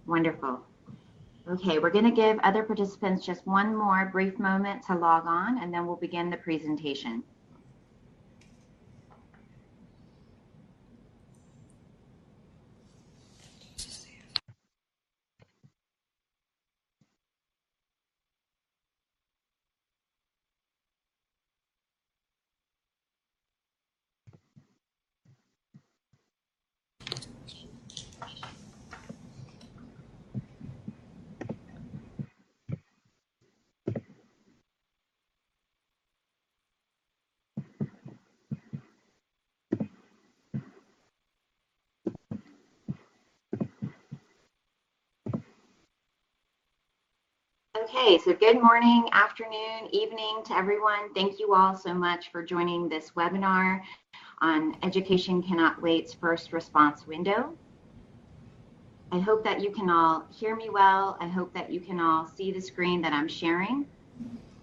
Wonderful. Okay, we're going to give other participants just one more brief moment to log on, and then we'll begin the presentation. Okay, so good morning, afternoon, evening to everyone. Thank you all so much for joining this webinar on Education Cannot Wait's first response window. I hope that you can all hear me well. I hope that you can all see the screen that I'm sharing.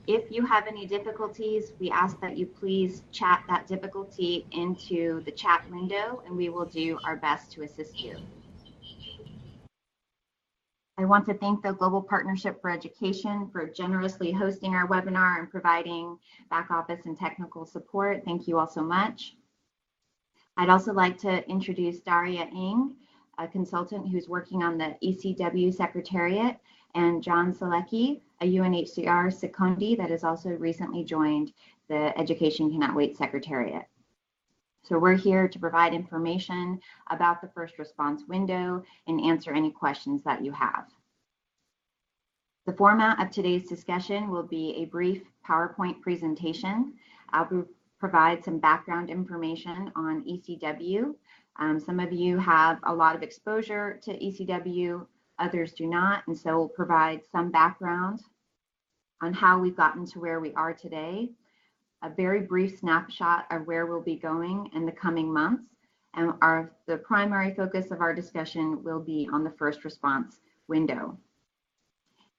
If you have any difficulties, we ask that you please chat that difficulty into the chat window, and we will do our best to assist you. I want to thank the Global Partnership for Education for generously hosting our webinar and providing back office and technical support. Thank you all so much. I'd also like to introduce Daria Ng, a consultant who's working on the ECW secretariat, and John Selecki, a UNHCR secondee that has also recently joined the Education Cannot Wait secretariat. So we're here to provide information about the first response window and answer any questions that you have. The format of today's discussion will be a brief PowerPoint presentation. I'll provide some background information on ECW. Some of you have a lot of exposure to ECW, others do not, and so we'll provide some background on how we've gotten to where we are today, a very brief snapshot of where we'll be going in the coming months, and the primary focus of our discussion will be on the first response window.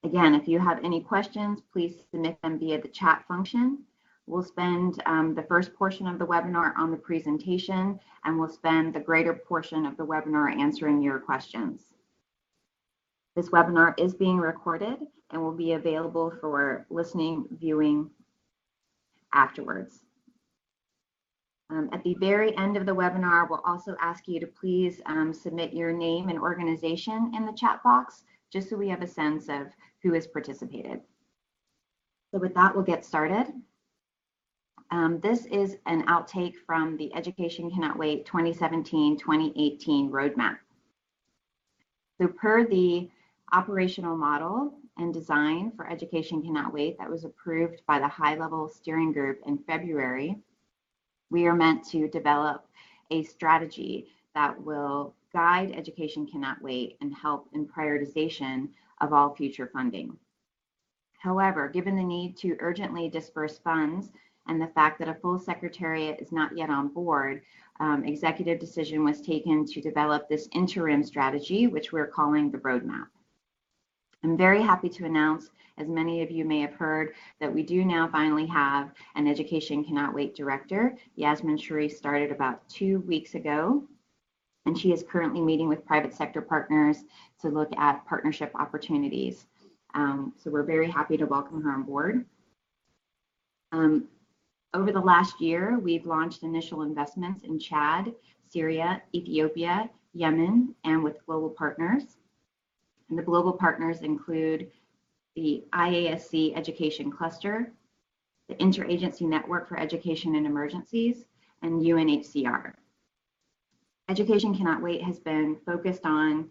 Again, if you have any questions, please submit them via the chat function. We'll spend the first portion of the webinar on the presentation, and we'll spend the greater portion of the webinar answering your questions. This webinar is being recorded and will be available for listening, viewing afterwards. At the very end of the webinar, we'll also ask you to please submit your name and organization in the chat box, just so we have a sense of who has participated. So with that, we'll get started. This is an outtake from the Education Cannot Wait 2017-2018 roadmap. So per the operational model and design for Education Cannot Wait that was approved by the high-level steering group in February, we are meant to develop a strategy that will guide Education Cannot Wait and help in prioritization of all future funding. However, given the need to urgently disperse funds and the fact that a full secretariat is not yet on board, executive decision was taken to develop this interim strategy, which we're calling the roadmap. I'm very happy to announce, as many of you may have heard, that we do now finally have an Education Cannot Wait director. Yasmin Sharif started about 2 weeks ago, and she is currently meeting with private sector partners to look at partnership opportunities. So we're very happy to welcome her on board. Over the last year, we've launched initial investments in Chad, Syria, Ethiopia, Yemen, and with global partners. And the global partners include the IASC Education Cluster, the Interagency Network for Education in Emergencies, and UNHCR. Education Cannot Wait has been focused on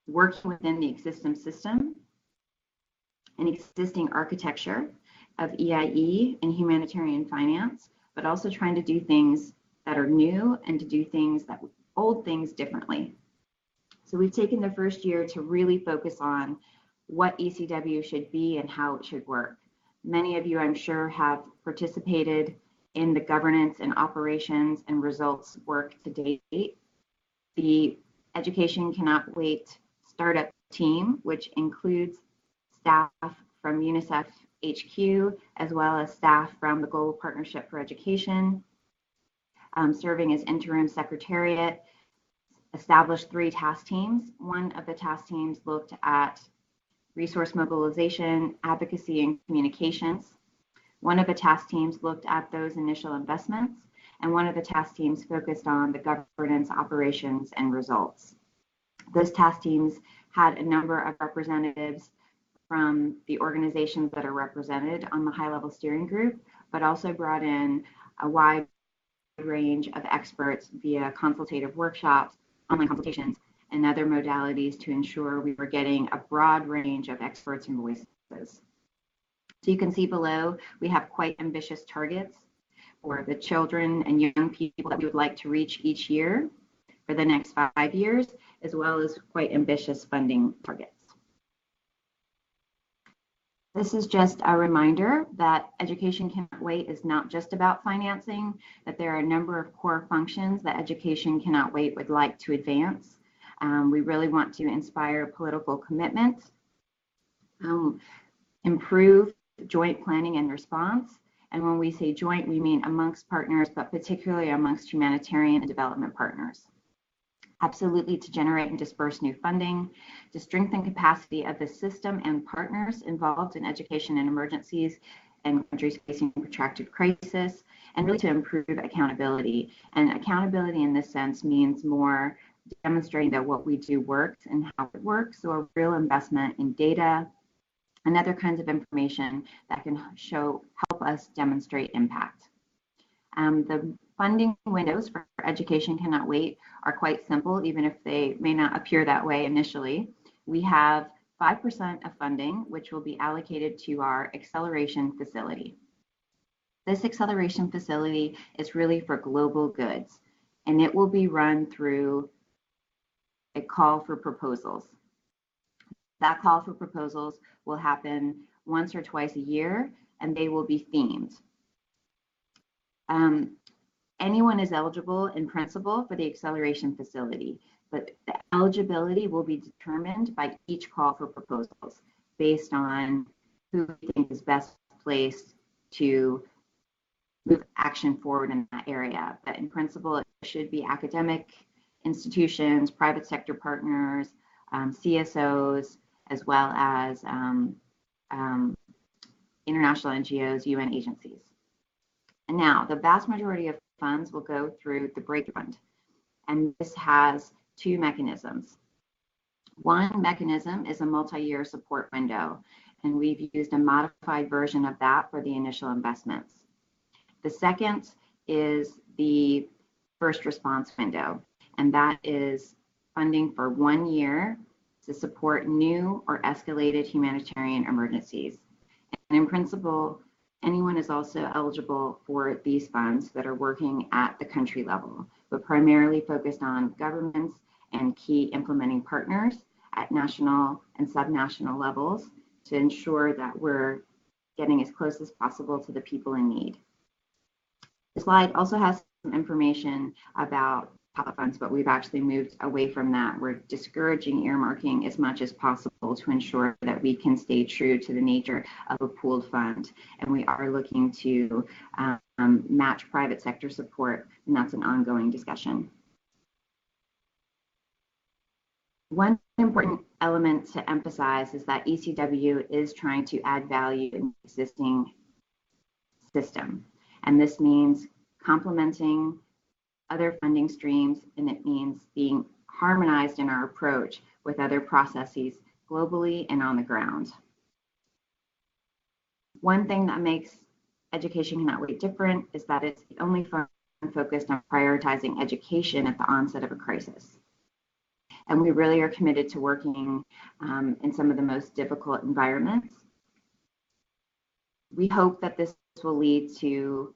working within the existing system and existing architecture of EIE and humanitarian finance, but also trying to do things that are new and to do things that old things differently. So we've taken the first year to really focus on what ECW should be and how it should work. Many of you, I'm sure, have participated in the governance and operations and results work to date. The Education Cannot Wait startup team, which includes staff from UNICEF HQ, as well as staff from the Global Partnership for Education, serving as interim secretariat, established 3 task teams. One of the task teams looked at resource mobilization, advocacy, and communications. One of the task teams looked at those initial investments, and one of the task teams focused on the governance, operations, and results. Those task teams had a number of representatives from the organizations that are represented on the high-level steering group, but also brought in a wide range of experts via consultative workshops, online consultations, and other modalities to ensure we were getting a broad range of experts and voices. So you can see below, we have quite ambitious targets for the children and young people that we would like to reach each year for the next 5 years, as well as quite ambitious funding targets. This is just a reminder that Education Cannot Wait is not just about financing, that there are a number of core functions that Education Cannot Wait would like to advance. We really want to inspire political commitment, improve joint planning and response. And when we say joint, we mean amongst partners, but particularly amongst humanitarian and development partners. Absolutely to generate and disperse new funding, to strengthen capacity of the system and partners involved in education and emergencies and countries facing protracted crisis, and really to improve accountability. And accountability in this sense means more demonstrating that what we do works and how it works, so a real investment in data and other kinds of information that can help us demonstrate impact. The funding windows for Education Cannot Wait are quite simple, even if they may not appear that way initially. We have 5% of funding, which will be allocated to our acceleration facility. This acceleration facility is really for global goods, and it will be run through a call for proposals. That call for proposals will happen once or twice a year, and they will be themed. Anyone is eligible in principle for the acceleration facility, but the eligibility will be determined by each call for proposals based on who we think is best placed to move action forward in that area. But in principle, it should be academic institutions, private sector partners, CSOs, as well as international NGOs, UN agencies. And now, the vast majority of funds will go through the Breakthrough Fund, and this has 2 mechanisms. One mechanism is a multi-year support window, and we've used a modified version of that for the initial investments. The second is the first response window, and that is funding for 1 year to support new or escalated humanitarian emergencies. And in principle, anyone is also eligible for these funds that are working at the country level, but primarily focused on governments and key implementing partners at national and subnational levels to ensure that we're getting as close as possible to the people in need. The slide also has some information about top-up funds, but we've actually moved away from that. We're discouraging earmarking as much as possible to ensure that we can stay true to the nature of a pooled fund. And we are looking to match private sector support, and that's an ongoing discussion. One important element to emphasize is that ECW is trying to add value in the existing system. And this means complementing other funding streams, and it means being harmonized in our approach with other processes globally and on the ground. One thing that makes Education Cannot Wait different is that it's the only fund focused on prioritizing education at the onset of a crisis. And we really are committed to working in some of the most difficult environments. We hope that this will lead to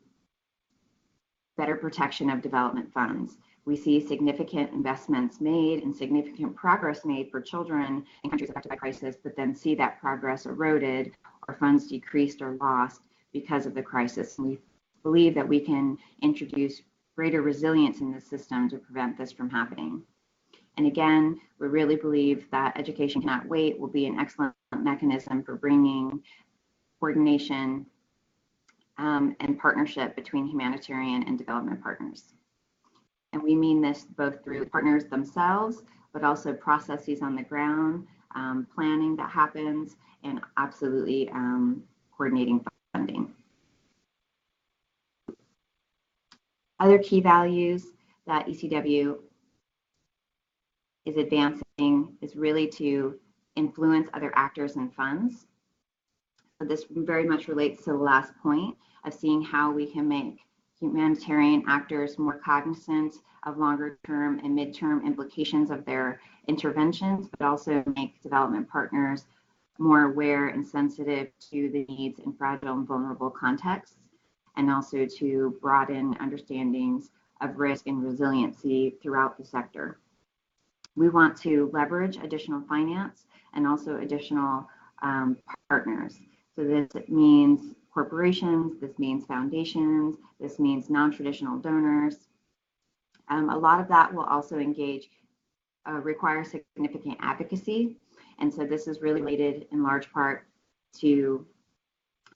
better protection of development funds. We see significant investments made and significant progress made for children in countries affected by crisis, but then see that progress eroded or funds decreased or lost because of the crisis. And we believe that we can introduce greater resilience in the system to prevent this from happening. And again, we really believe that Education Cannot Wait will be an excellent mechanism for bringing coordination and partnership between humanitarian and development partners. And we mean this both through partners themselves, but also processes on the ground, planning that happens, and absolutely coordinating funding. Other key values that ECW is advancing is really to influence other actors and funds. So this very much relates to the last point of seeing how we can make humanitarian actors more cognizant of longer term and midterm implications of their interventions, but also make development partners more aware and sensitive to the needs in fragile and vulnerable contexts, and also to broaden understandings of risk and resiliency throughout the sector. We want to leverage additional finance and also additional partners. So this means corporations, this means foundations, this means non-traditional donors. A lot of that will also require significant advocacy. And so this is really related in large part to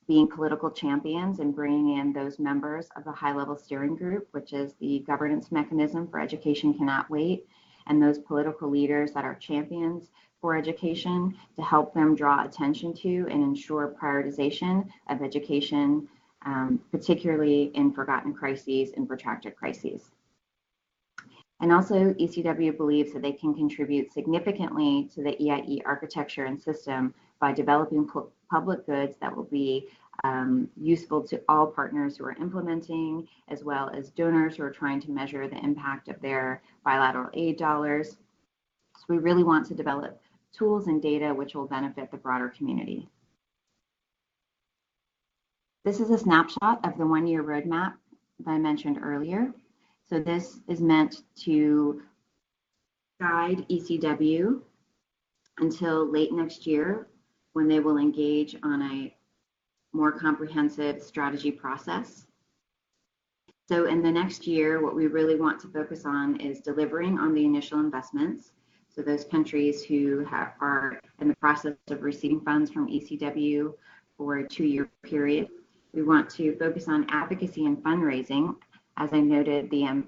being political champions and bringing in those members of the high-level steering group, which is the governance mechanism for Education Cannot Wait, and those political leaders that are champions for education to help them draw attention to and ensure prioritization of education, particularly in forgotten crises and protracted crises. And also, ECW believes that they can contribute significantly to the EIE architecture and system by developing public goods that will be useful to all partners who are implementing, as well as donors who are trying to measure the impact of their bilateral aid dollars. So we really want to develop tools and data which will benefit the broader community. This is a snapshot of the one-year roadmap that I mentioned earlier. So this is meant to guide ECW until late next year, when they will engage on a more comprehensive strategy process. So in the next year, what we really want to focus on is delivering on the initial investments. So those countries who are in the process of receiving funds from ECW for a 2-year period. We want to focus on advocacy and fundraising. As I noted, the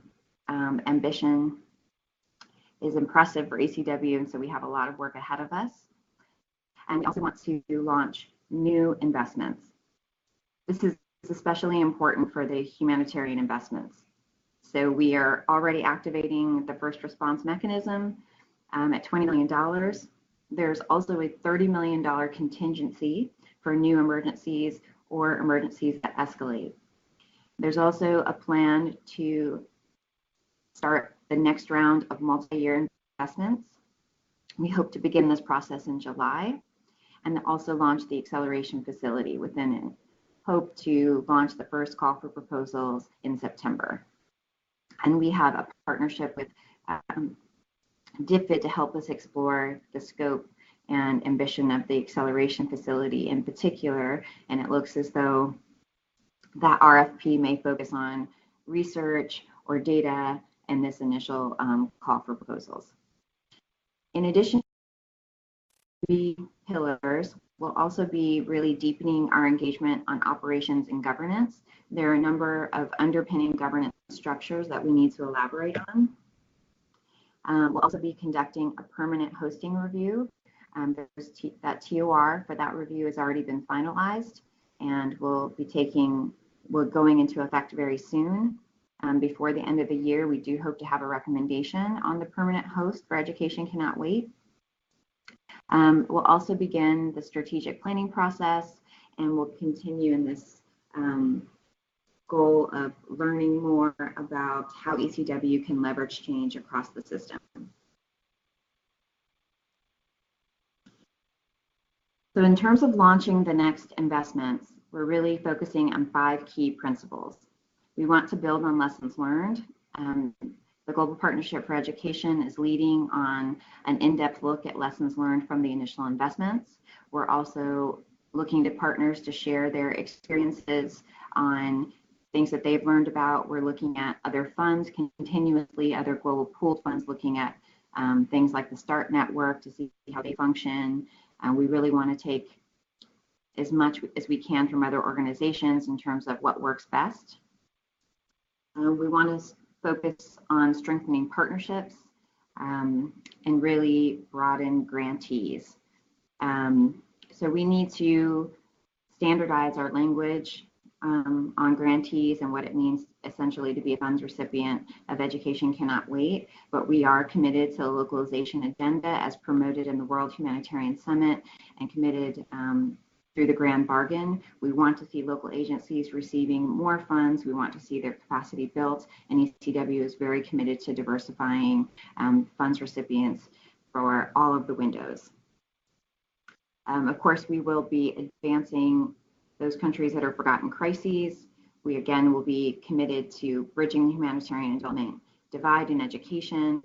ambition is impressive for ECW, and so we have a lot of work ahead of us. And we also want to launch new investments. This is especially important for the humanitarian investments. So we are already activating the first response mechanism at $20 million. There's also a $30 million contingency for new emergencies or emergencies that escalate. There's also a plan to start the next round of multi-year investments. We hope to begin this process in July, and also launch the acceleration facility within it. Hope to launch the first call for proposals in September. And we have a partnership with DFID to help us explore the scope and ambition of the acceleration facility in particular, and it looks as though that RFP may focus on research or data in this initial call for proposals. In addition to the pillars, we'll also be really deepening our engagement on operations and governance. There are a number of underpinning governance structures that we need to elaborate on. We'll also be conducting a permanent hosting review. That TOR for that review has already been finalized, and we're going into effect very soon. Before the end of the year, we do hope to have a recommendation on the permanent host for Education Cannot Wait. We'll also begin the strategic planning process, and we'll continue in this goal of learning more about how ECW can leverage change across the system. So in terms of launching the next investments, we're really focusing on 5 key principles. We want to build on lessons learned. The Global Partnership for Education is leading on an in-depth look at lessons learned from the initial investments. We're also looking to partners to share their experiences on things that they've learned about. We're looking at other funds continuously, other global pooled funds, looking at things like the START network to see how they function. We really want to take as much as we can from other organizations in terms of what works best. We want to focus on strengthening partnerships, and really broaden grantees. So we need to standardize our language on grantees and what it means essentially to be a funds recipient of Education Cannot Wait, but we are committed to a localization agenda as promoted in the World Humanitarian Summit and committed through the Grand Bargain. We want to see local agencies receiving more funds. We want to see their capacity built, and ECW is very committed to diversifying funds recipients for all of the windows. Of course, we will be advancing those countries that are forgotten crises. We again will be committed to bridging the humanitarian and development divide in education,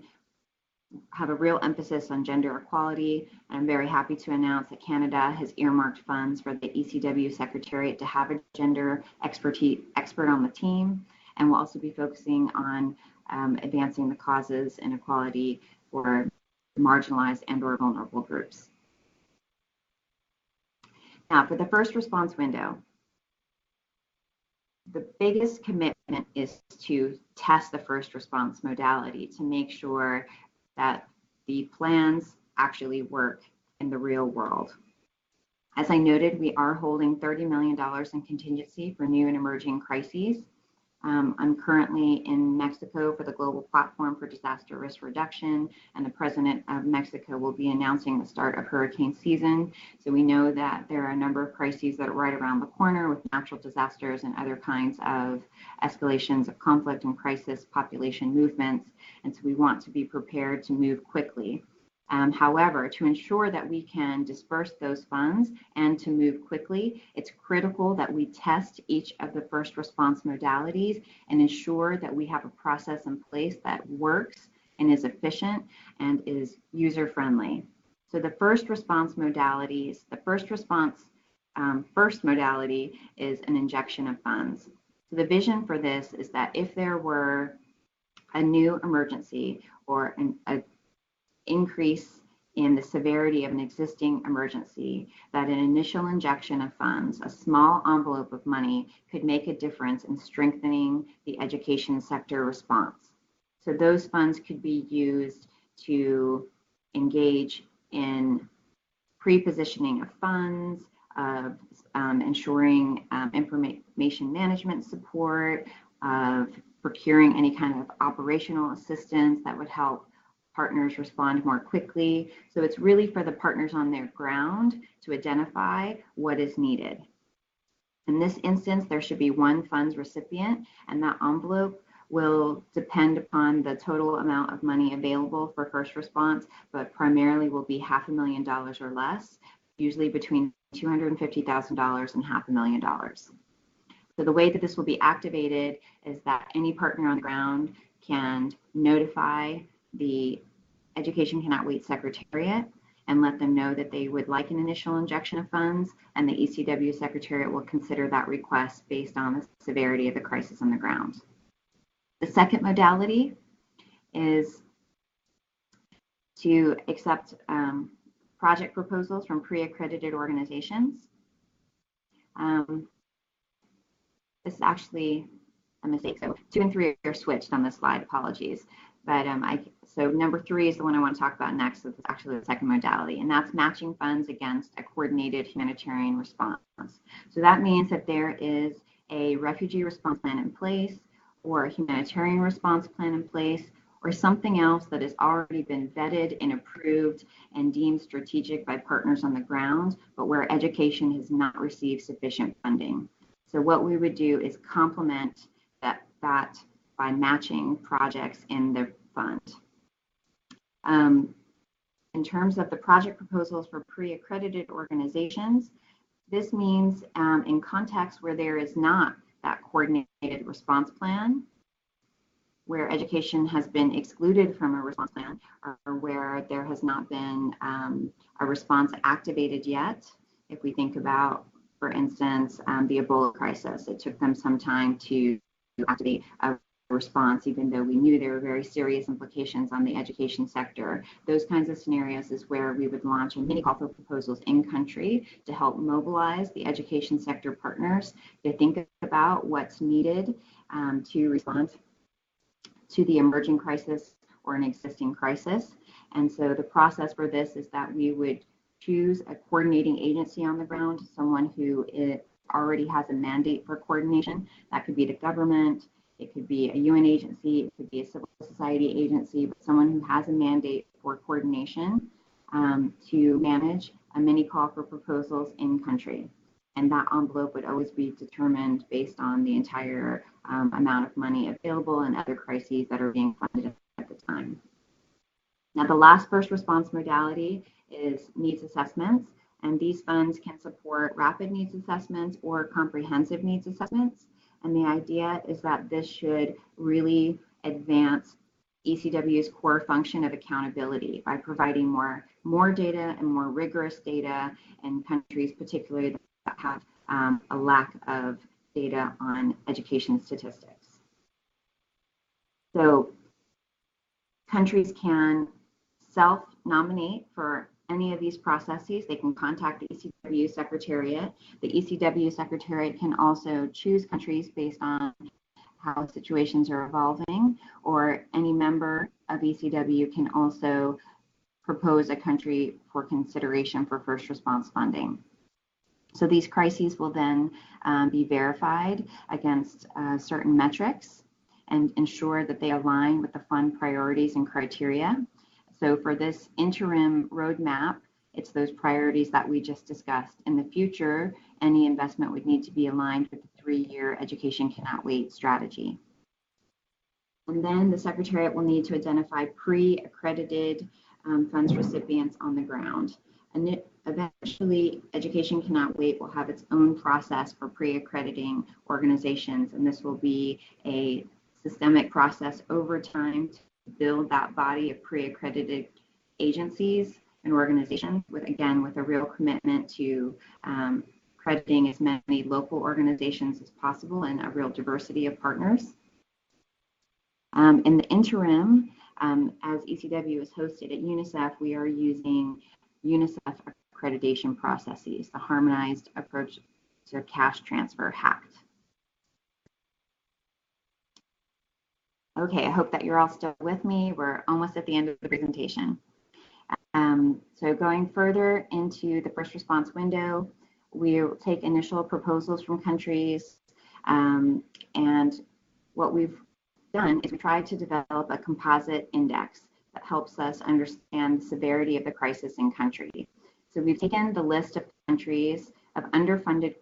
have a real emphasis on gender equality. And I'm very happy to announce that Canada has earmarked funds for the ECW secretariat to have a gender expert on the team. And we'll also be focusing on advancing the causes and equality for marginalized and or vulnerable groups. Now, for the first response window, the biggest commitment is to test the first response modality to make sure that the plans actually work in the real world. As I noted, we are holding $30 million in contingency for new and emerging crises. I'm currently in Mexico for the Global Platform for Disaster Risk Reduction, and the President of Mexico will be announcing the start of hurricane season. So we know that there are a number of crises that are right around the corner with natural disasters and other kinds of escalations of conflict and crisis population movements. And so we want to be prepared to move quickly. However, to ensure that we can disperse those funds and to move quickly, it's critical that we test each of the first response modalities and ensure that we have a process in place that works and is efficient and is user-friendly. So the first response modalities, the first modality is an injection of funds. So the vision for this is that if there were a new emergency or an increase in the severity of an existing emergency, that an initial injection of funds, a small envelope of money, could make a difference in strengthening the education sector response. So those funds could be used to engage in pre-positioning of funds, of ensuring information management support, of procuring any kind of operational assistance that would help partners respond more quickly. So it's really for the partners on their ground to identify what is needed. In this instance, there should be one funds recipient, and that envelope will depend upon the total amount of money available for first response, but primarily will be $500,000 or less, usually between $250,000 and $500,000. So the way that this will be activated is that any partner on the ground can notify the Education Cannot Wait Secretariat and let them know that they would like an initial injection of funds, and the ECW Secretariat will consider that request based on the severity of the crisis on the ground. The second modality is to accept project proposals from pre-accredited organizations. This is actually a mistake. So 2 and 3 are switched on this slide, apologies. But so number 3 is the one I want to talk about next. So it's actually the second modality, and that's matching funds against a coordinated humanitarian response. So that means that there is a refugee response plan in place, or a humanitarian response plan in place, or something else that has already been vetted and approved and deemed strategic by partners on the ground, but where education has not received sufficient funding. So what we would do is complement that by matching projects in the fund. In terms of the project proposals for pre-accredited organizations, this means in contexts where there is not that coordinated response plan, where education has been excluded from a response plan, or where there has not been a response activated yet. If we think about, for instance, the Ebola crisis, it took them some time to activate a response, even though we knew there were very serious implications on the education sector. Those kinds of scenarios is where we would launch a mini call for proposals in country to help mobilize the education sector partners to think about what's needed to respond to the emerging crisis or an existing crisis. And so the process for this is that we would choose a coordinating agency on the ground, someone who already has a mandate for coordination. That could be the government, it could be a UN agency, it could be a civil society agency, but someone who has a mandate for coordination to manage a mini call for proposals in country. And that envelope would always be determined based on the entire amount of money available and other crises that are being funded at the time. Now, the last first response modality is needs assessments, and these funds can support rapid needs assessments or comprehensive needs assessments. And the idea is that this should really advance ECW's core function of accountability by providing more data and more rigorous data in countries, particularly that have a lack of data on education statistics. So countries can self-nominate for any of these processes. They can contact the ECW secretariat. The ECW secretariat can also choose countries based on how situations are evolving, or any member of ECW can also propose a country for consideration for first response funding. So these crises will then be verified against certain metrics and ensure that they align with the fund priorities and criteria. So for this interim roadmap, it's those priorities that we just discussed. In the future, any investment would need to be aligned with the 3-year Education Cannot Wait strategy. And then the Secretariat will need to identify pre-accredited funds recipients on the ground. And eventually, Education Cannot Wait will have its own process for pre-accrediting organizations, and this will be a systemic process over time to build that body of pre-accredited agencies and organizations with a real commitment to crediting as many local organizations as possible and a real diversity of partners. In the interim, as ECW is hosted at UNICEF, we are using UNICEF accreditation processes, the harmonized approach to cash transfer, HACT. Okay, I hope that you're all still with me. We're almost at the end of the presentation. So going further into the first response window, we'll take initial proposals from countries, and what we've done is we tried to develop a composite index that helps us understand the severity of the crisis in country. So we've taken the list of countries of underfunded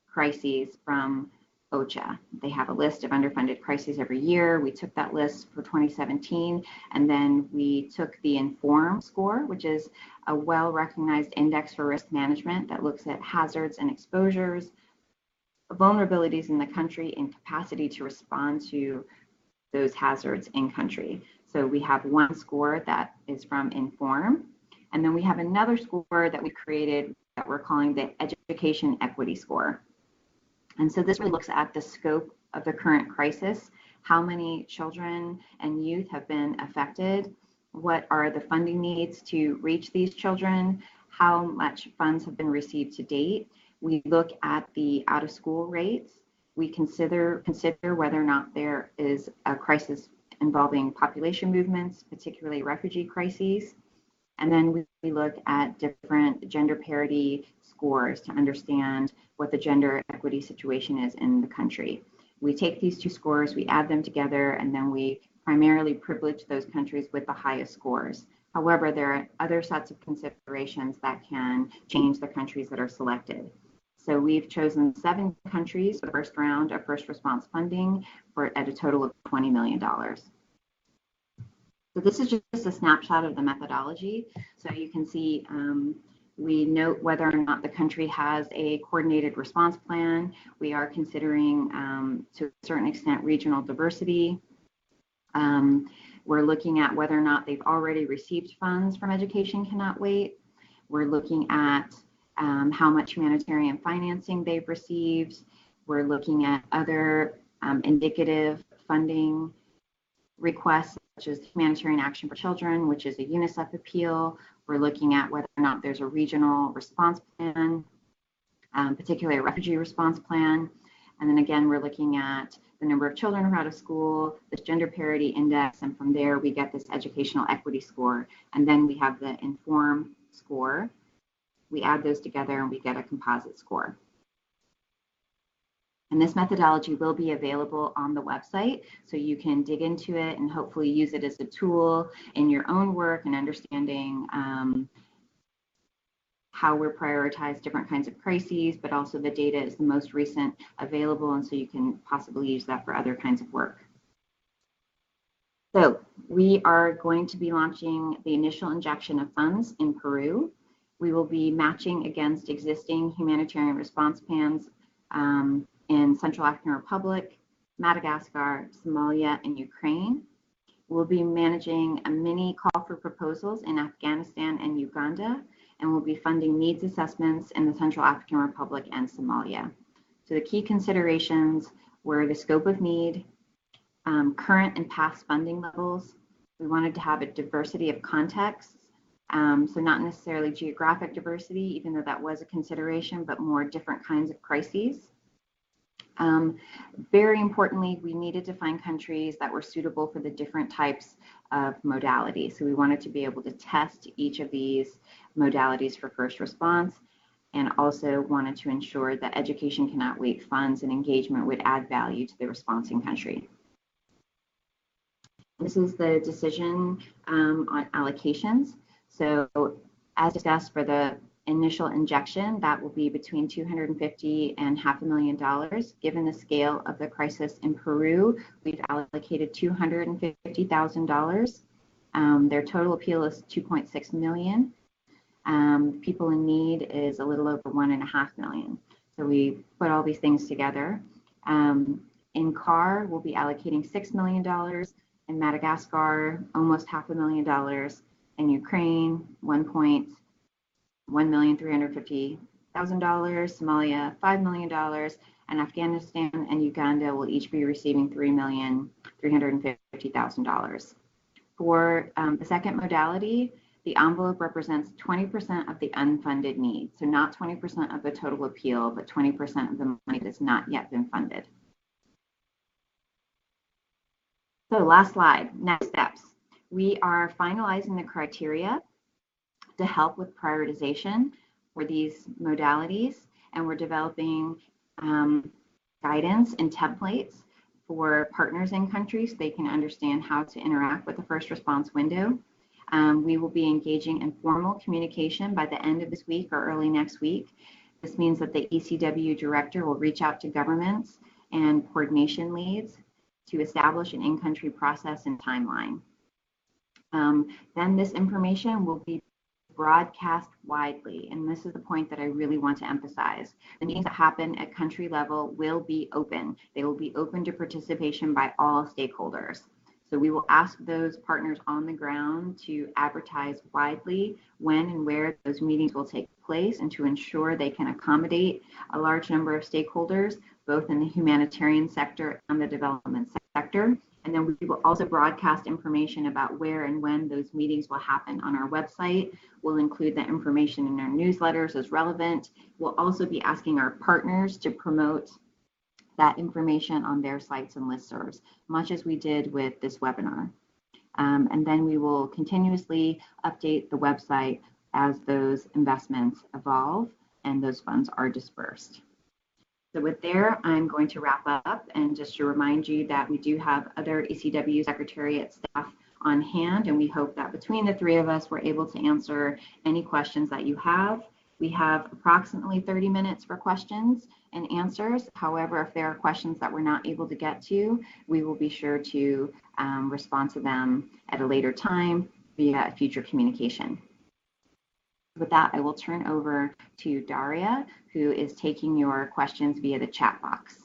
crises from OCHA. They have a list of underfunded crises every year. We took that list for 2017, and then we took the Inform score, which is a well-recognized index for risk management that looks at hazards and exposures, vulnerabilities in the country, and capacity to respond to those hazards in country. So we have one score that is from Inform, and then we have another score that we created that we're calling the Education Equity Score. And so this really looks at the scope of the current crisis, how many children and youth have been affected, what are the funding needs to reach these children, how much funds have been received to date. We look at the out-of-school rates. We consider whether or not there is a crisis involving population movements, particularly refugee crises. And then we look at different gender parity scores to understand what the gender equity situation is in the country. We take these two scores, we add them together, and then we primarily privilege those countries with the highest scores. However, there are other sets of considerations that can change the countries that are selected. So we've chosen 7 countries for the first round of first response funding at a total of $20 million. So this is just a snapshot of the methodology. So you can see we note whether or not the country has a coordinated response plan. We are considering, to a certain extent, regional diversity. We're looking at whether or not they've already received funds from Education Cannot Wait. We're looking at how much humanitarian financing they've received. We're looking at other indicative funding requests, such as Humanitarian Action for Children, which is a UNICEF appeal. We're looking at whether or not there's a regional response plan, particularly a refugee response plan. And then again, we're looking at the number of children who are out of school, this gender parity index, and from there we get this educational equity score. And then we have the Inform score. We add those together and we get a composite score. And this methodology will be available on the website, so you can dig into it and hopefully use it as a tool in your own work and understanding how we're prioritize different kinds of crises, but also the data is the most recent available, and so you can possibly use that for other kinds of work. So we are going to be launching the initial injection of funds in Peru. We will be matching against existing humanitarian response plans in Central African Republic, Madagascar, Somalia, and Ukraine. We'll be managing a mini call for proposals in Afghanistan and Uganda, and we'll be funding needs assessments in the Central African Republic and Somalia. So the key considerations were the scope of need, current and past funding levels. We wanted to have a diversity of contexts, so not necessarily geographic diversity, even though that was a consideration, but more different kinds of crises. Very importantly, we needed to find countries that were suitable for the different types of modalities. So we wanted to be able to test each of these modalities for first response, and also wanted to ensure that education can outweigh funds and engagement would add value to the responding country. This is the decision on allocations. So as discussed, for the initial injection, that will be between $250,000 and $500,000. Given the scale of the crisis in Peru, we've allocated $250,000. Their total appeal is $2.6 million. People in need is a little over $1.5 million. So we put all these things together. In CAR, we'll be allocating $6 million. In Madagascar, almost $500,000. In Ukraine, $1,350,000, Somalia, $5 million, and Afghanistan and Uganda will each be receiving $3,350,000. For the second modality, the envelope represents 20% of the unfunded need. So not 20% of the total appeal, but 20% of the money that has not yet been funded. So last slide, next steps. We are finalizing the criteria to help with prioritization for these modalities, and we're developing guidance and templates for partners in countries so they can understand how to interact with the first response window. We will be engaging in formal communication by the end of this week or early next week. This means that the ECW director will reach out to governments and coordination leads to establish an in-country process and timeline. Then this information will be broadcast widely, and this is the point that I really want to emphasize. The meetings that happen at country level will be open. They will be open to participation by all stakeholders. So we will ask those partners on the ground to advertise widely when and where those meetings will take place, and to ensure they can accommodate a large number of stakeholders, both in the humanitarian sector and the development sector. And then we will also broadcast information about where and when those meetings will happen on our website. We'll include that information in our newsletters as relevant. We'll also be asking our partners to promote that information on their sites and listservs, much as we did with this webinar. And then we will continuously update the website as those investments evolve and those funds are dispersed. So with there, I'm going to wrap up, and just to remind you that we do have other ECW secretariat staff on hand, and we hope that between the three of us, we're able to answer any questions that you have. We have approximately 30 minutes for questions and answers. However, if there are questions that we're not able to get to, we will be sure to respond to them at a later time via future communication. With that, I will turn over to Daria, who is taking your questions via the chat box.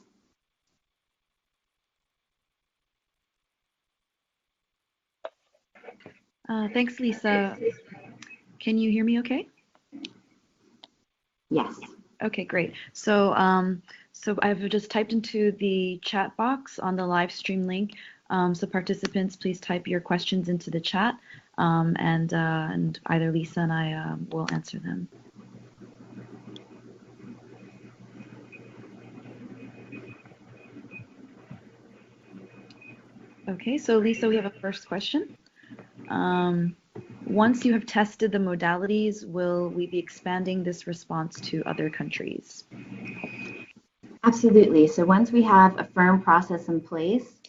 Thanks, Lisa. Can you hear me okay? Yes. Okay, great. So I've just typed into the chat box on the live stream link. So participants, please type your questions into the chat, and either Lisa and I will answer them. Okay, so Lisa, we have a first question. Once you have tested the modalities, will we be expanding this response to other countries? Absolutely. So once we have a firm process in place,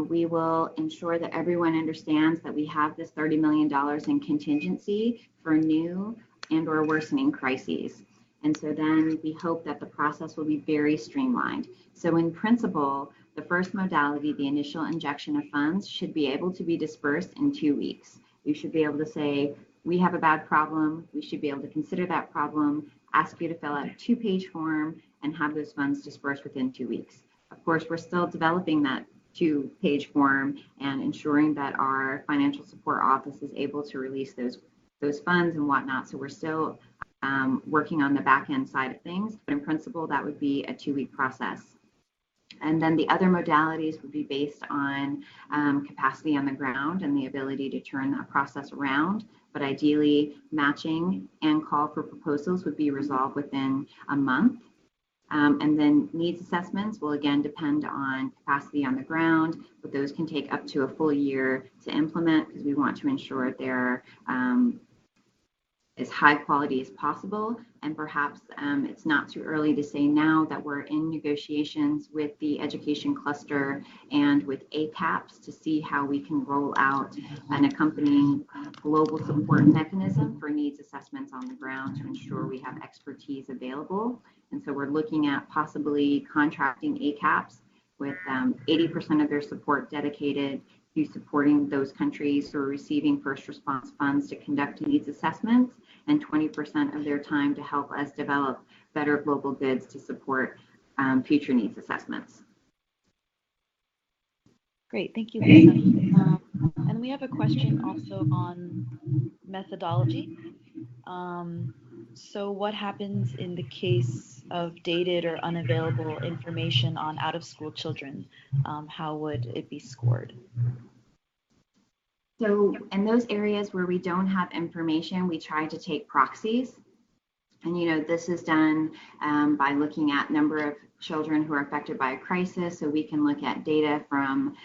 we will ensure that everyone understands that we have this $30 million in contingency for new and or worsening crises. And so then we hope that the process will be very streamlined. So in principle, the first modality, the initial injection of funds, should be able to be dispersed in 2 weeks. You should be able to say, we have a bad problem. We should be able to consider that problem, ask you to fill out a 2-page form, and have those funds dispersed within 2 weeks. Of course, we're still developing that 2-page form and ensuring that our financial support office is able to release those funds and whatnot. So we're still working on the back end side of things, but in principle, that would be a 2-week process. And then the other modalities would be based on capacity on the ground and the ability to turn that process around. But ideally, matching and call for proposals would be resolved within a month. And then needs assessments will again depend on capacity on the ground, but those can take up to a full year to implement because we want to ensure they're as high quality as possible. And perhaps it's not too early to say now that we're in negotiations with the education cluster and with ACAPS to see how we can roll out an accompanying global support mechanism for needs assessments on the ground to ensure we have expertise available. And so we're looking at possibly contracting ACAPS with 80% of their support dedicated to supporting those countries who are receiving first response funds to conduct needs assessments, and 20% of their time to help us develop better global goods to support future needs assessments. Great, thank you, Lisa. And we have a question also on methodology. So what happens in the case of dated or unavailable information on out-of-school children? How would it be scored? So in those areas where we don't have information, we try to take proxies. And, this is done by looking at number of children who are affected by a crisis. So we can look at data from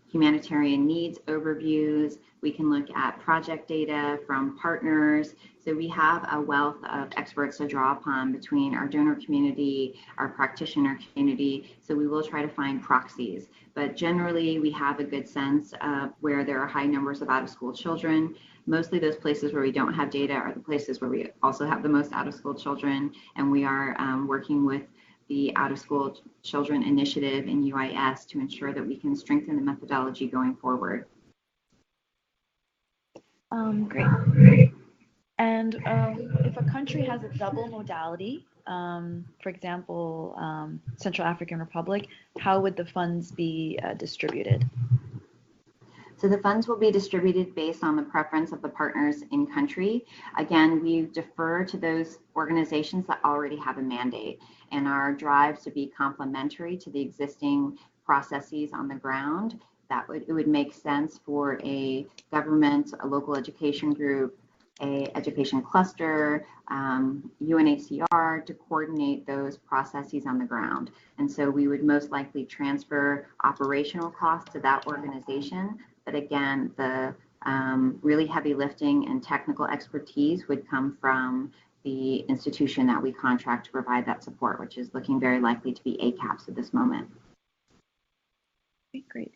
humanitarian needs overviews. We can look at project data from partners. So we have a wealth of experts to draw upon between our donor community, our practitioner community. So we will try to find proxies. But generally, we have a good sense of where there are high numbers of out-of-school children. Mostly those places where we don't have data are the places where we also have the most out-of-school children. And we are working with the Out-of-School Children Initiative in UIS to ensure that we can strengthen the methodology going forward. Great. And if a country has a double modality, for example, Central African Republic, how would the funds be distributed? So the funds will be distributed based on the preference of the partners in country. Again, we defer to those organizations that already have a mandate, and our drive to be complementary to the existing processes on the ground. It would make sense for a government, a local education group, a education cluster, UNHCR to coordinate those processes on the ground. And so we would most likely transfer operational costs to that organization. But again, the really heavy lifting and technical expertise would come from the institution that we contract to provide that support, which is looking very likely to be ACAPS at this moment. Okay, great.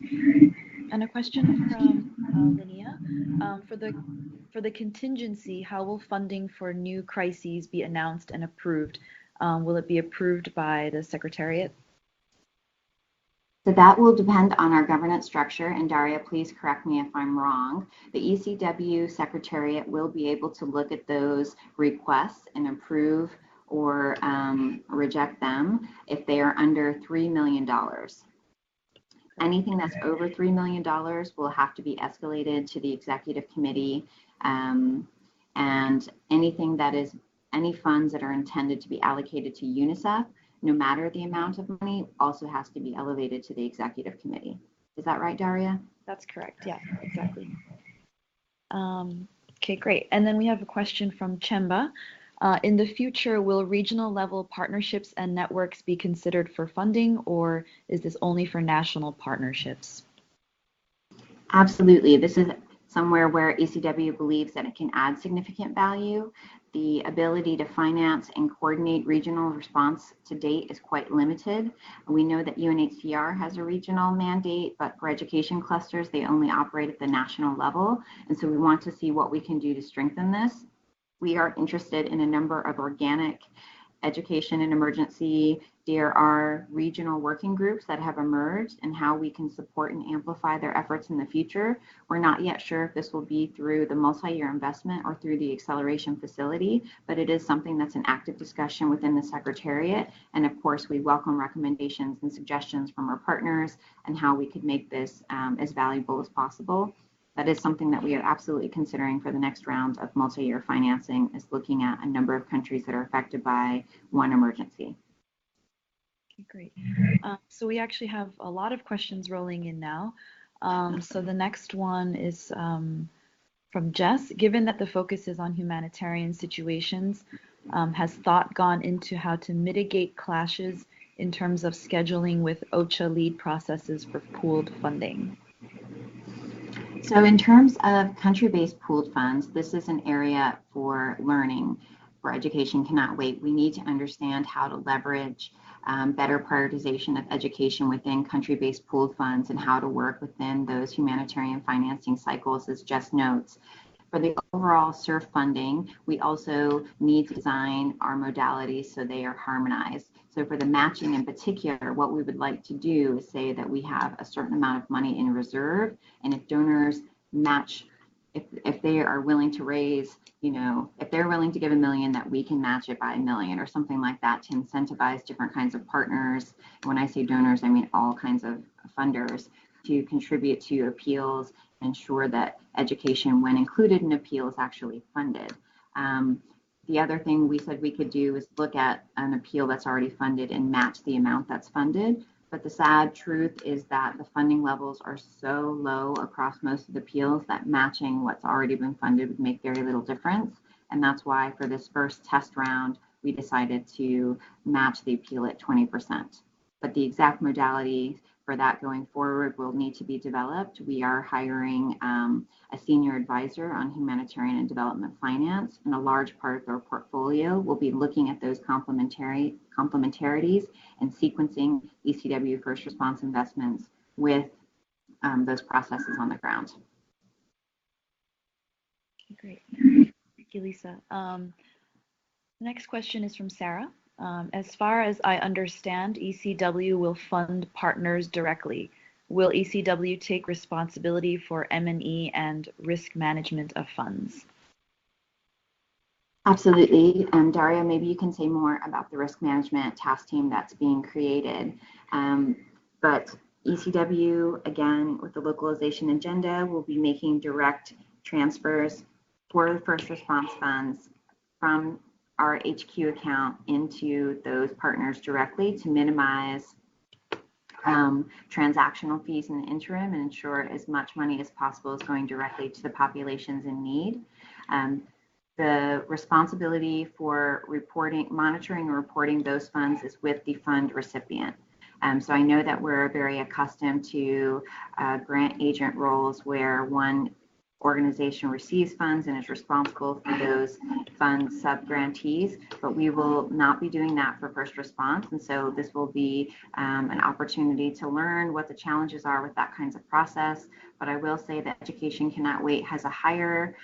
And a question from Linnea. For the contingency, how will funding for new crises be announced and approved? Will it be approved by the secretariat? So that will depend on our governance structure, and Daria, please correct me if I'm wrong. The ECW secretariat will be able to look at those requests and approve or reject them if they are under $3 million. Anything that's over $3 million will have to be escalated to the executive committee, and anything that is any funds that are intended to be allocated to UNICEF, no matter the amount of money, also has to be elevated to the executive committee. Is that right, Daria? That's correct. Yeah, exactly. Okay, great. And then we have a question from Chemba. In the future, will regional level partnerships and networks be considered for funding, or is this only for national partnerships? Absolutely. This is somewhere where ECW believes that it can add significant value. The ability to finance and coordinate regional response to date is quite limited. We know that UNHCR has a regional mandate, but for education clusters, they only operate at the national level. And so we want to see what we can do to strengthen this. We are interested in a number of organic education and emergency DRR regional working groups that have emerged and how we can support and amplify their efforts in the future. We're not yet sure if this will be through the multi-year investment or through the acceleration facility, but it is something that's an active discussion within the secretariat. And of course, we welcome recommendations and suggestions from our partners and how we could make this as valuable as possible. That is something that we are absolutely considering for the next round of multi-year financing, is looking at a number of countries that are affected by one emergency. Okay, great. So we actually have a lot of questions rolling in now. So the next one is from Jess. Given that the focus is on humanitarian situations, has thought gone into how to mitigate clashes in terms of scheduling with OCHA lead processes for pooled funding? So in terms of country-based pooled funds, this is an area for learning for Education Cannot Wait. We need to understand how to leverage better prioritization of education within country-based pooled funds and how to work within those humanitarian financing cycles, as Jess notes. For the overall SURF funding, we also need to design our modalities so they are harmonized. So for the matching in particular, what we would like to do is say that we have a certain amount of money in reserve, and if donors match, if they are willing to raise, if they're willing to give $1 million, that we can match it by $1 million or something like that to incentivize different kinds of partners. And when I say donors, I mean all kinds of funders to contribute to appeals, ensure that education, when included in appeal, is actually funded. The other thing we said we could do is look at an appeal that's already funded and match the amount that's funded. But the sad truth is that the funding levels are so low across most of the appeals that matching what's already been funded would make very little difference. And that's why for this first test round, we decided to match the appeal at 20%. But the exact modality for that going forward will need to be developed. We are hiring a senior advisor on humanitarian and development finance, and a large part of our portfolio will be looking at those complementarities and sequencing ECW first response investments with those processes on the ground. Great. Thank you, Lisa. The next question is from Sarah. As far as I understand, ECW will fund partners directly. Will ECW take responsibility for M&E and risk management of funds? Absolutely. Daria, maybe you can say more about the risk management task team that's being created. But ECW, again, with the localization agenda, will be making direct transfers for the first response funds from our HQ account into those partners directly to minimize transactional fees in the interim and ensure as much money as possible is going directly to the populations in need. The responsibility for monitoring and reporting those funds is with the fund recipient. So I know that we're very accustomed to grant agent roles where one organization receives funds and is responsible for those funds sub-grantees, but we will not be doing that for first response. And so this will be an opportunity to learn what the challenges are with that kinds of process. But I will say that Education Cannot Wait has a higher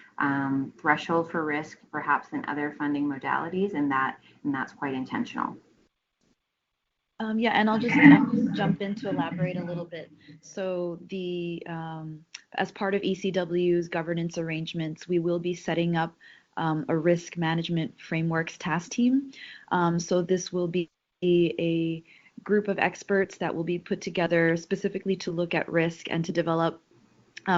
threshold for risk perhaps than other funding modalities, and that's quite intentional. Yeah, and I'll just jump in to elaborate a little bit. So as part of ECW's governance arrangements, we will be setting up a risk management frameworks task team. So this will be a group of experts that will be put together specifically to look at risk and to develop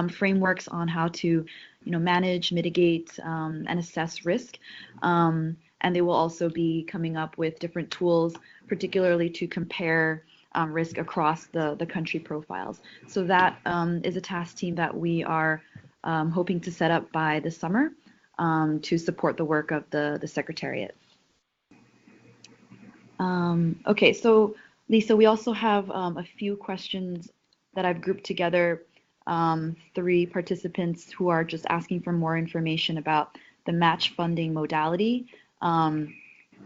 frameworks on how to manage, mitigate, and assess risk. And they will also be coming up with different tools, particularly to compare risk across the country profiles. So that is a task team that we are hoping to set up by the summer to support the work of the secretariat. Okay, so Lisa, we also have a few questions that I've grouped together three participants who are just asking for more information about the match funding modality.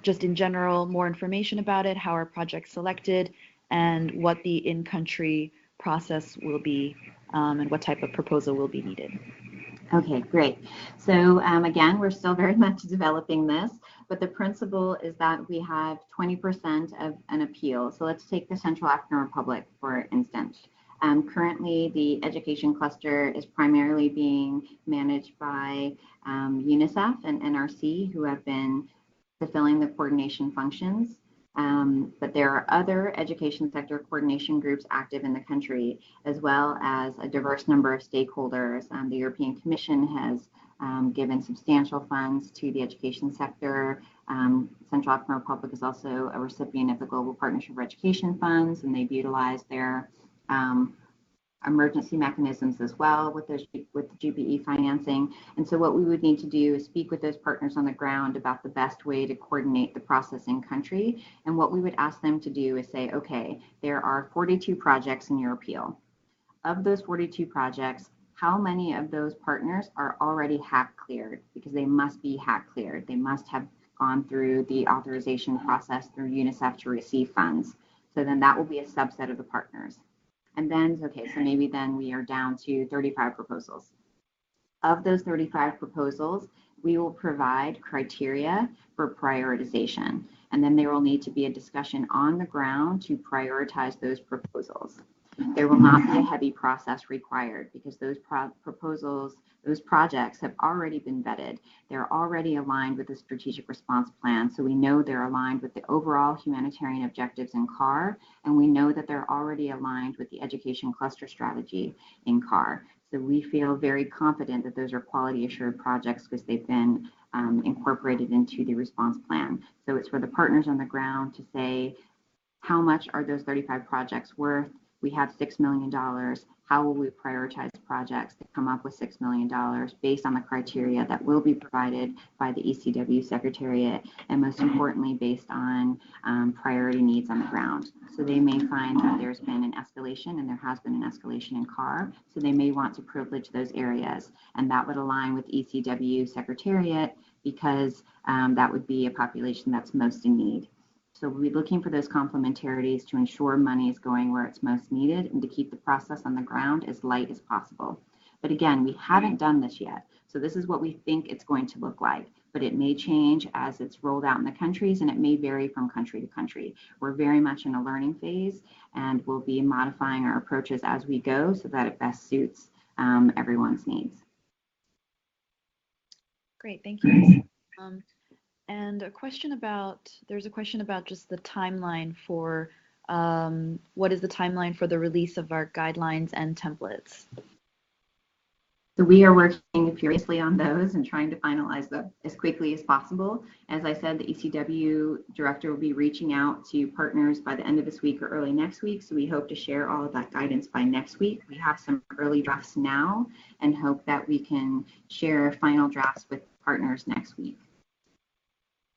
Just in general, more information about it, how are projects selected, and what the in-country process will be, and what type of proposal will be needed. Okay, great. So again, we're still very much developing this, but the principle is that we have 20% of an appeal. So let's take the Central African Republic, for instance. Currently, the education cluster is primarily being managed by UNICEF and NRC, who have been fulfilling the coordination functions. But there are other education sector coordination groups active in the country, as well as a diverse number of stakeholders. The European Commission has given substantial funds to the education sector. Central African Republic is also a recipient of the Global Partnership for Education funds, and they've utilized their emergency mechanisms as well with the GPE financing. And so what we would need to do is speak with those partners on the ground about the best way to coordinate the process in country. And what we would ask them to do is say, okay, there are 42 projects in your appeal. Of those 42 projects, how many of those partners are already hack cleared? Because they must be hack cleared. They must have gone through the authorization process through UNICEF to receive funds. So then that will be a subset of the partners. And then, okay, so maybe then we are down to 35 proposals. Of those 35 proposals, we will provide criteria for prioritization. And then there will need to be a discussion on the ground to prioritize those proposals. There will not be a heavy process required because those proposals, those projects have already been vetted. They're already aligned with the strategic response plan. So we know they're aligned with the overall humanitarian objectives in CAR, and we know that they're already aligned with the education cluster strategy in CAR. So we feel very confident that those are quality assured projects because they've been incorporated into the response plan. So it's for the partners on the ground to say, how much are those 35 projects worth? We have $6 million. How will we prioritize projects that come up with $6 million based on the criteria that will be provided by the ECW secretariat, and most importantly, based on priority needs on the ground. So they may find that there's been an escalation, and there has been an escalation in CAR, so they may want to privilege those areas, and that would align with ECW secretariat because that would be a population that's most in need. So we'll be looking for those complementarities to ensure money is going where it's most needed and to keep the process on the ground as light as possible. But again, we haven't done this yet. So this is what we think it's going to look like, but it may change as it's rolled out in the countries, and it may vary from country to country. We're very much in a learning phase, and we'll be modifying our approaches as we go so that it best suits everyone's needs. Great, thank you. And there's a question about just the timeline for, what is the timeline for the release of our guidelines and templates? So we are working furiously on those and trying to finalize them as quickly as possible. As I said, the ECW director will be reaching out to partners by the end of this week or early next week. So we hope to share all of that guidance by next week. We have some early drafts now and hope that we can share final drafts with partners next week.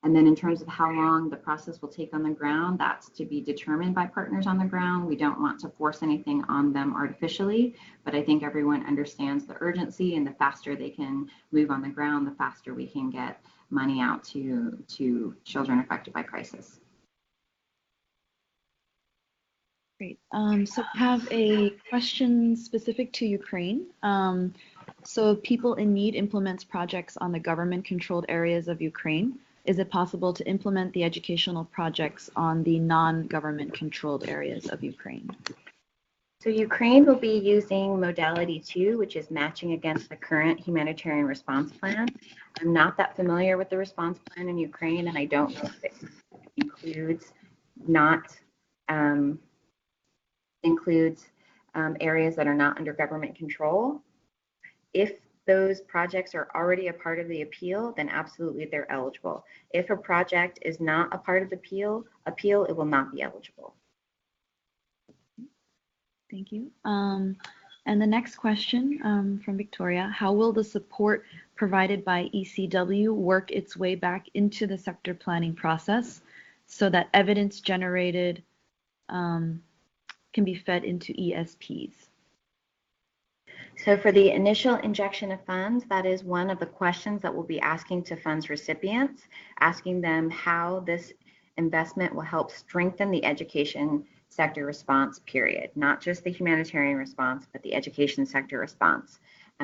And then in terms of how long the process will take on the ground, that's to be determined by partners on the ground. We don't want to force anything on them artificially, but I think everyone understands the urgency, and the faster they can move on the ground, the faster we can get money out to children affected by crisis. Great. So I have a question specific to Ukraine. So People in Need implements projects on the government-controlled areas of Ukraine. Is it possible to implement the educational projects on the non-government controlled areas of Ukraine? So Ukraine will be using modality 2, which is matching against the current humanitarian response plan. I'm not that familiar with the response plan in Ukraine, and I don't know if it includes areas that are not under government control. If those projects are already a part of the appeal, then absolutely they're eligible. If a project is not a part of the appeal, it will not be eligible. Thank you. And the next question from Victoria, how will the support provided by ECW work its way back into the sector planning process so that evidence generated can be fed into ESPs? So for the initial injection of funds, that is one of the questions that we'll be asking to funds recipients, asking them how this investment will help strengthen the education sector response, period. Not just the humanitarian response, but the education sector response.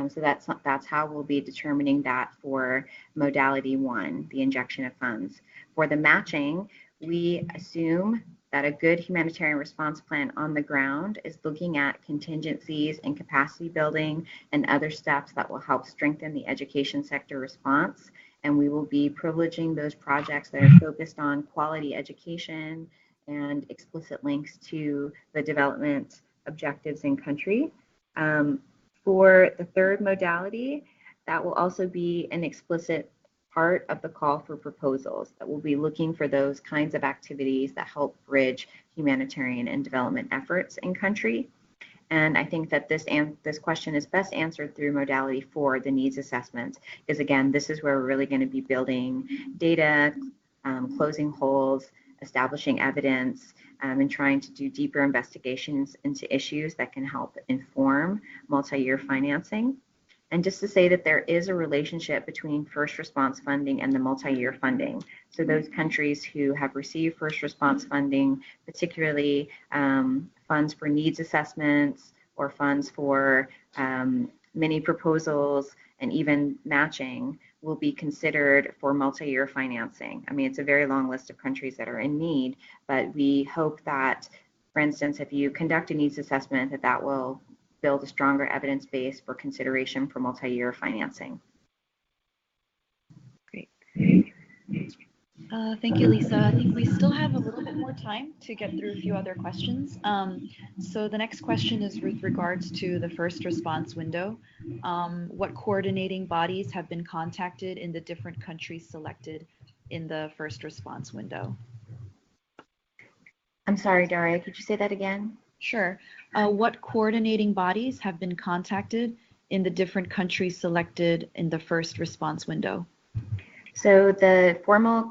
So that's how we'll be determining that for modality 1, the injection of funds. For the matching, we assume that a good humanitarian response plan on the ground is looking at contingencies and capacity building and other steps that will help strengthen the education sector response. And we will be privileging those projects that are focused on quality education and explicit links to the development objectives in country. For the third modality, that will also be an explicit part of the call for proposals that will be looking for those kinds of activities that help bridge humanitarian and development efforts in country. And I think that this question is best answered through modality 4, the needs assessment, because again, this is where we're really going to be building data, closing holes, establishing evidence, and trying to do deeper investigations into issues that can help inform multi-year financing. And just to say that there is a relationship between first response funding and the multi-year funding. So those countries who have received first response funding, particularly funds for needs assessments or funds for mini proposals and even matching, will be considered for multi-year financing. I mean, it's a very long list of countries that are in need, but we hope that, for instance, if you conduct a needs assessment, that will build a stronger evidence base for consideration for multi-year financing. Great. Thank you, Lisa. I think we still have a little bit more time to get through a few other questions. So the next question is with regards to the first response window. What coordinating bodies have been contacted in the different countries selected in the first response window? I'm sorry, Daria, could you say that again? Sure. What coordinating bodies have been contacted in the different countries selected in the first response window? So the formal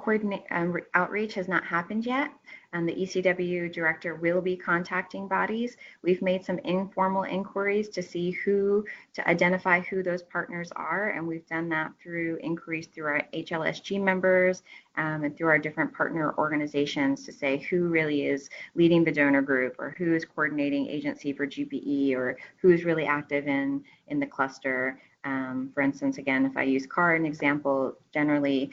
outreach has not happened yet, and the ECW director will be contacting bodies. We've made some informal inquiries to identify who those partners are, and we've done that through inquiries through our HLSG members and through our different partner organizations to say who really is leading the donor group, or who is coordinating agency for GPE, or who's really active in the cluster. For instance, again, if I use CAR as an example, generally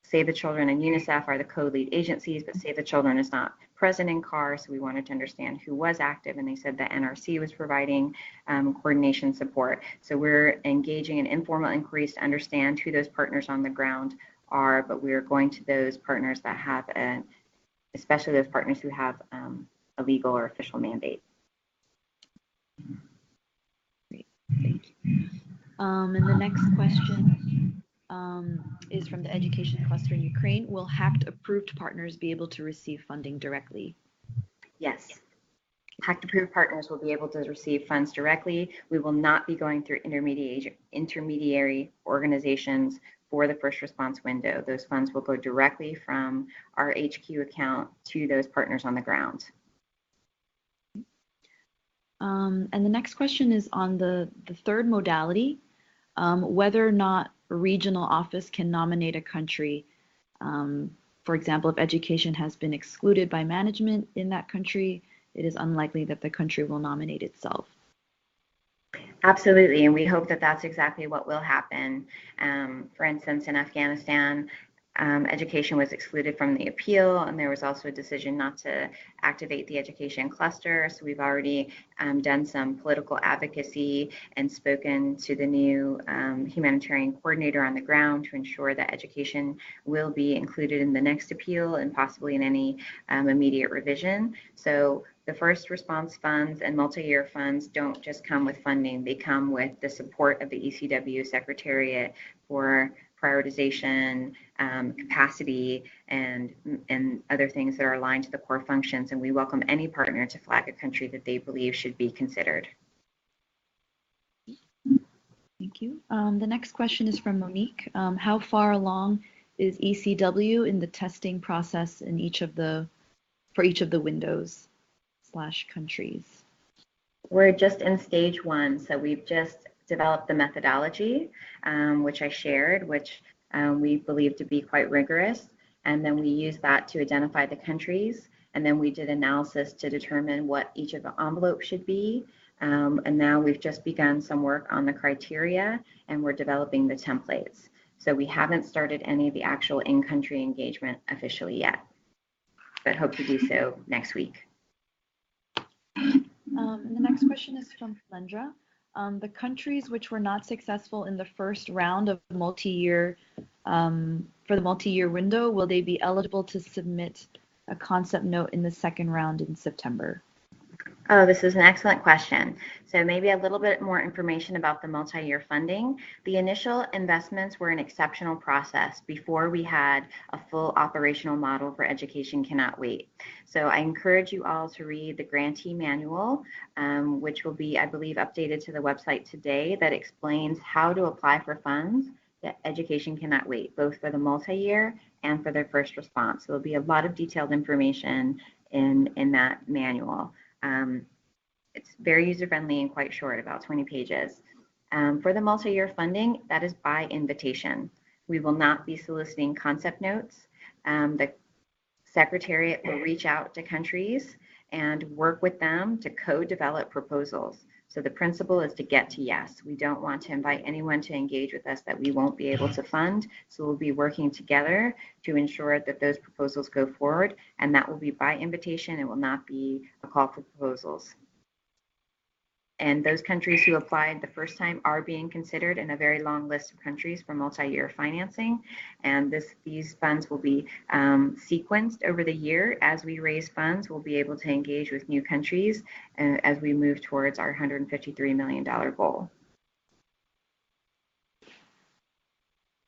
Save the Children and UNICEF are the co-lead agencies, but Save the Children is not present in CAR, so we wanted to understand who was active, and they said that NRC was providing coordination support. So we're engaging in informal inquiries to understand who those partners on the ground are, but we're going to those partners that have, especially those partners who have a legal or official mandate. Great, thank you. And the next question is from the education cluster in Ukraine. Will HACT approved partners be able to receive funding directly? Yes. HACT approved partners will be able to receive funds directly. We will not be going through intermediary organizations for the first response window. Those funds will go directly from our HQ account to those partners on the ground. And the next question is on the third modality, whether or not a regional office can nominate a country. For example, if education has been excluded by management in that country, it is unlikely that the country will nominate itself. Absolutely, and we hope that that's exactly what will happen. For instance, in Afghanistan, education was excluded from the appeal, and there was also a decision not to activate the education cluster. So we've already done some political advocacy and spoken to the new humanitarian coordinator on the ground to ensure that education will be included in the next appeal and possibly in any immediate revision. So the first response funds and multi-year funds don't just come with funding, they come with the support of the ECW secretariat for prioritization, capacity, and other things that are aligned to the core functions. And we welcome any partner to flag a country that they believe should be considered. Thank you. The next question is from Monique. How far along is ECW in the testing process in for each of the windows/countries? We're just in stage one, so we've just developed the methodology, which I shared, which we believe to be quite rigorous, and then we use that to identify the countries, and then we did analysis to determine what each of the envelopes should be, and now we've just begun some work on the criteria, and we're developing the templates. So we haven't started any of the actual in-country engagement officially yet, but hope to do so next week. And the next question is from Lendra. The countries which were not successful in the first round of multi-year, for the multi-year window, will they be eligible to submit a concept note in the second round in September? Oh, this is an excellent question. So maybe a little bit more information about the multi-year funding. The initial investments were an exceptional process before we had a full operational model for Education Cannot Wait. So I encourage you all to read the grantee manual, which will be, I believe, updated to the website today, that explains how to apply for funds that Education Cannot Wait, both for the multi-year and for their first response. So there'll be a lot of detailed information in that manual. It's very user-friendly and quite short, about 20 pages. For the multi-year funding, that is by invitation. We will not be soliciting concept notes. The secretariat will reach out to countries and work with them to co-develop proposals. So the principle is to get to yes. We don't want to invite anyone to engage with us that we won't be able to fund. So we'll be working together to ensure that those proposals go forward, and that will be by invitation. It will not be a call for proposals. And those countries who applied the first time are being considered in a very long list of countries for multi-year financing. And these funds will be sequenced over the year. As we raise funds, we'll be able to engage with new countries as we move towards our $153 million goal.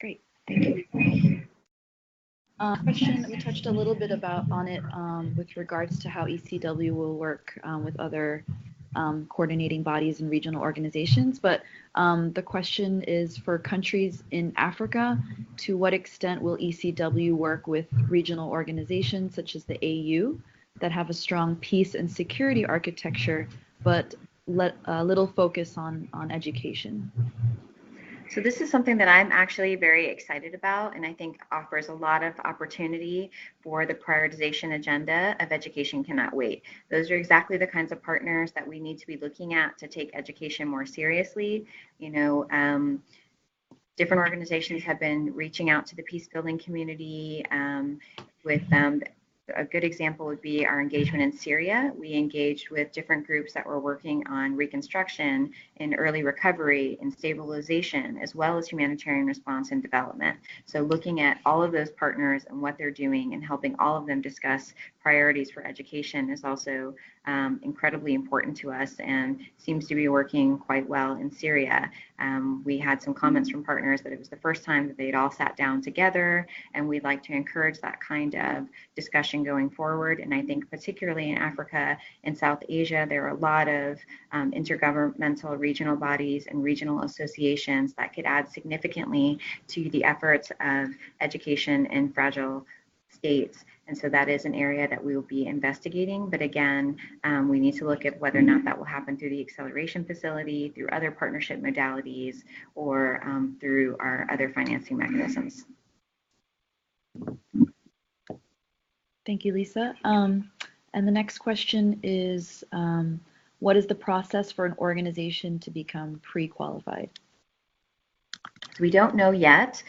Great, thank you. Question, we touched a little bit on it with regards to how ECW will work with other coordinating bodies and regional organizations, but the question is for countries in Africa, to what extent will ECW work with regional organizations such as the AU that have a strong peace and security architecture, but little focus on education? So this is something that I'm actually very excited about, and I think offers a lot of opportunity for the prioritization agenda of Education Cannot Wait. Those are exactly the kinds of partners that we need to be looking at to take education more seriously. You know, different organizations have been reaching out to the peace building community with a good example would be our engagement in Syria. We engaged with different groups that were working on reconstruction and early recovery and stabilization, as well as humanitarian response and development. So looking at all of those partners and what they're doing and helping all of them discuss priorities for education is also incredibly important to us and seems to be working quite well in Syria. We had some comments from partners that it was the first time that they'd all sat down together, and we'd like to encourage that kind of discussion going forward. And I think particularly in Africa and South Asia, there are a lot of intergovernmental regional bodies and regional associations that could add significantly to the efforts of education in fragile states. And so that is an area that we will be investigating. But again, we need to look at whether or not that will happen through the acceleration facility, through other partnership modalities, or through our other financing mechanisms. Thank you, Lisa. And the next question is, what is the process for an organization to become pre-qualified? So we don't know yet.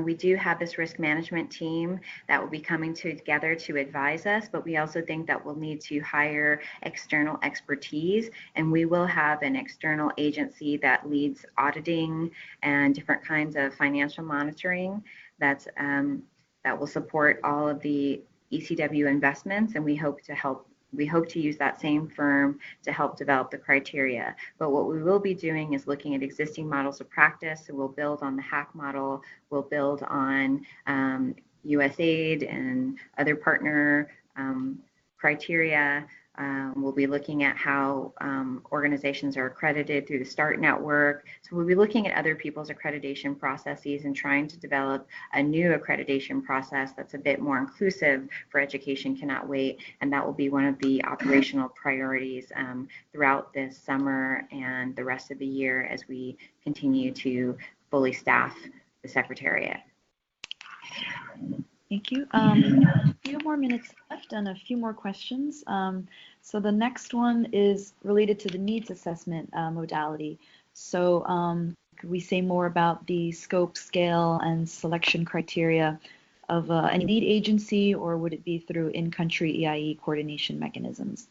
We do have this risk management team that will be coming together to advise us, but we also think that we'll need to hire external expertise, and we will have an external agency that leads auditing and different kinds of financial monitoring that will support all of the ECW investments, and we hope to use that same firm to help develop the criteria. But what we will be doing is looking at existing models of practice. So we'll build on the HAC model, we'll build on USAID and other partner criteria, We'll be looking at how organizations are accredited through the START network. So we'll be looking at other people's accreditation processes and trying to develop a new accreditation process that's a bit more inclusive for Education Cannot Wait. And that will be one of the operational priorities throughout this summer and the rest of the year as we continue to fully staff the secretariat. Thank you. A few more minutes left and a few more questions. So the next one is related to the needs assessment modality. So could we say more about the scope, scale, and selection criteria of any lead agency, or would it be through in-country EIE coordination mechanisms?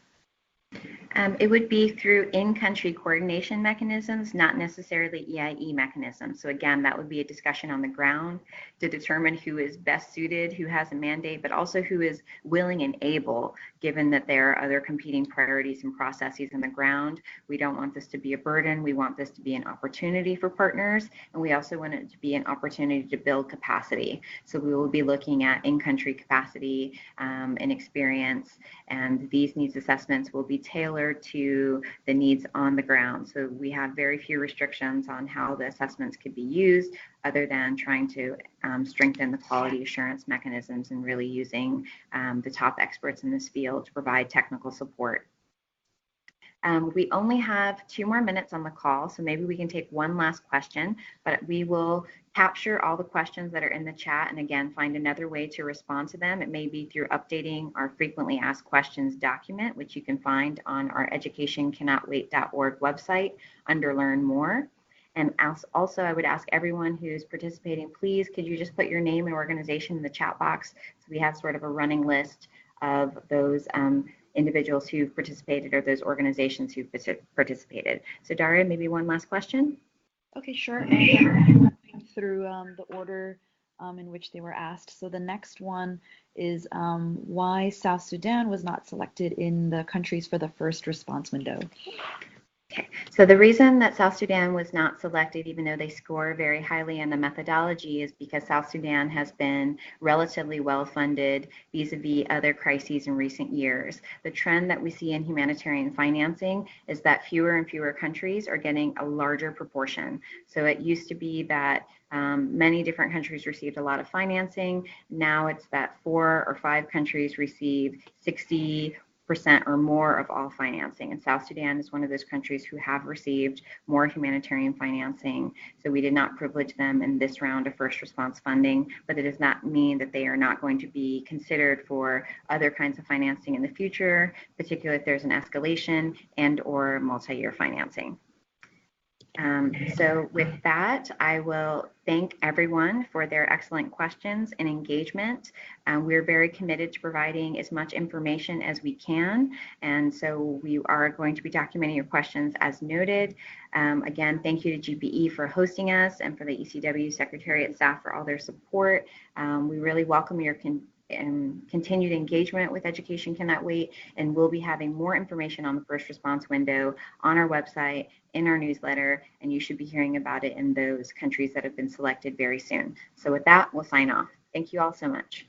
It would be through in-country coordination mechanisms, not necessarily EIE mechanisms. So again, that would be a discussion on the ground to determine who is best suited, who has a mandate, but also who is willing and able, given that there are other competing priorities and processes on the ground. We don't want this to be a burden. We want this to be an opportunity for partners, and we also want it to be an opportunity to build capacity. So we will be looking at in-country capacity and experience, and these needs assessments will be tailored to the needs on the ground. So we have very few restrictions on how the assessments could be used, other than trying to strengthen the quality assurance mechanisms and really using the top experts in this field to provide technical support. We only have 2 more minutes on the call, so maybe we can take one last question, but we will capture all the questions that are in the chat and again, find another way to respond to them. It may be through updating our frequently asked questions document, which you can find on our educationcannotwait.org website under Learn More. And also, I would ask everyone who's participating, please, could you just put your name and organization in the chat box so we have sort of a running list of those individuals who've participated or those organizations who've participated. So Daria, maybe one last question. Okay, sure. And through the order in which they were asked. So the next one is why South Sudan was not selected in the countries for the first response window. Okay, so the reason that South Sudan was not selected, even though they score very highly in the methodology, is because South Sudan has been relatively well funded vis-a-vis other crises in recent years. The trend that we see in humanitarian financing is that fewer and fewer countries are getting a larger proportion. So it used to be that many different countries received a lot of financing. Now it's that 4 or 5 countries receive 60% or more of all financing. And South Sudan is one of those countries who have received more humanitarian financing. So we did not privilege them in this round of first response funding, but it does not mean that they are not going to be considered for other kinds of financing in the future, particularly if there's an escalation and or multi-year financing. So with that, I will thank everyone for their excellent questions and engagement. We're very committed to providing as much information as we can. And so we are going to be documenting your questions as noted. Again, thank you to GPE for hosting us and for the ECW Secretariat staff for all their support. We really welcome your continued engagement with Education Cannot Wait, and we'll be having more information on the first response window on our website, in our newsletter, and you should be hearing about it in those countries that have been selected very soon. So with that, we'll sign off. Thank you all so much.